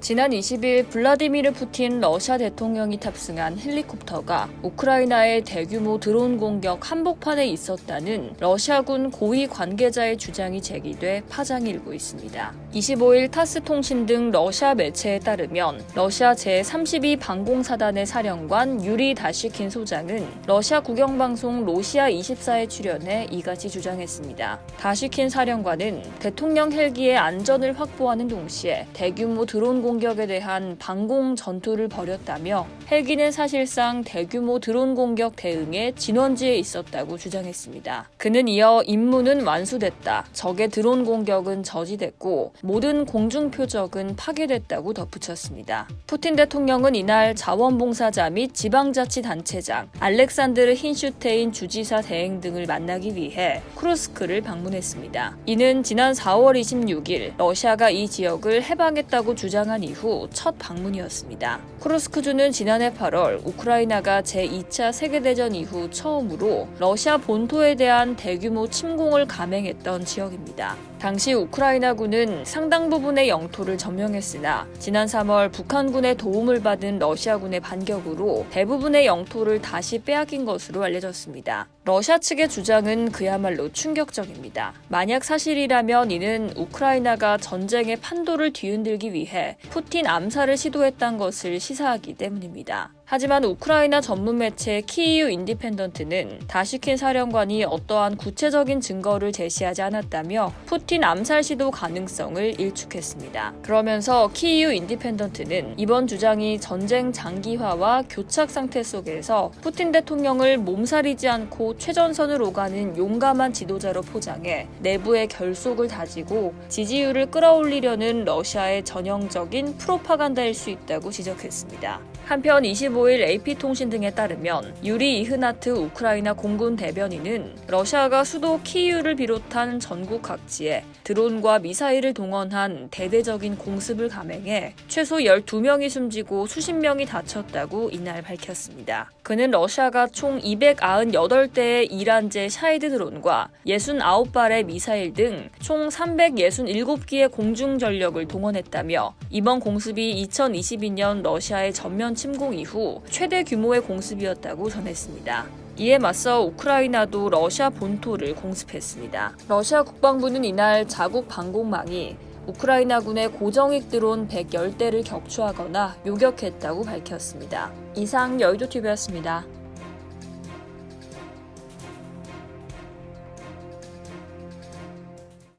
지난 20일 블라디미르 푸틴 러시아 대통령이 탑승한 헬리콥터가 우크라이나의 대규모 드론 공격 한복판에 있었다는 러시아군 고위 관계자의 주장이 제기돼 파장이 일고 있습니다. 25일 타스 통신 등 러시아 매체에 따르면 러시아 제32 방공사단의 사령관 유리 다시킨 소장은 러시아 국영방송 로시아 24에 출연해 이같이 주장했습니다. 다시킨 사령관은 대통령 헬기의 안전을 확보하는 동시에 대규모 드론 공격에 대한 방공 전투를 벌였다며 헬기는 사실상 대규모 드론 공격 대응에 진원지에 있었다고 주장했습니다. 그는 이어 임무는 완수됐다. 적의 드론 공격은 저지됐고 모든 공중 표적은 파괴됐다고 덧붙였습니다. 푸틴 대통령은 이날 자원봉사자 및 지방자치단체장, 알렉산드르 힌슈테인 주지사 대행 등을 만나기 위해 쿠르스크를 방문했습니다. 이는 지난 4월 26일 러시아가 이 지역을 해방했다고 주장한 이후 첫 방문이었습니다. 쿠르스크주는 지난해 8월 우크라이나가 제2차 세계대전 이후 처음으로 러시아 본토에 대한 대규모 침공을 감행했던 지역입니다. 당시 우크라이나군은 상당 부분의 영토를 점령했으나 지난 3월 북한군의 도움을 받은 러시아군의 반격으로 대부분의 영토를 다시 빼앗긴 것으로 알려졌습니다. 러시아 측의 주장은 그야말로 충격적입니다. 만약 사실이라면 이는 우크라이나가 전쟁의 판도를 뒤흔들기 위해 푸틴 암살을 시도했던 것을 시사하기 때문입니다. 하지만 우크라이나 전문 매체 키이우 인디펜던트는 다시킨 사령관이 어떠한 구체적인 증거를 제시하지 않았다며 푸틴 암살 시도 가능성을 일축했습니다. 그러면서 키이우 인디펜던트는 이번 주장이 전쟁 장기화와 교착 상태 속에서 푸틴 대통령을 몸살이지 않고 최전선을 오가는 용감한 지도자로 포장해 내부의 결속을 다지고 지지율을 끌어올리려는 러시아의 전형적인 프로파간다일 수 있다고 지적했습니다. 한편 25일 AP통신 등에 따르면 유리 이흐나트 우크라이나 공군 대변인은 러시아가 수도 키이우를 비롯한 전국 각지에 드론과 미사일을 동원한 대대적인 공습을 감행해 최소 12명이 숨지고 수십 명이 다쳤다고 이날 밝혔습니다. 그는 러시아가 총 298대의 이란제 샤이드 드론과 69발의 미사일 등 총 367기의 공중 전력을 동원했다며 이번 공습이 2022년 러시아의 전면 침공 이후 최대 규모의 공습이었다고 전했습니다. 이에 맞서 우크라이나도 러시아 본토를 공습했습니다. 러시아 국방부는 이날 자국 방공망이 우크라이나군의 고정익 드론 110대를 격추하거나 요격했다고 밝혔습니다. 이상 여의도TV였습니다.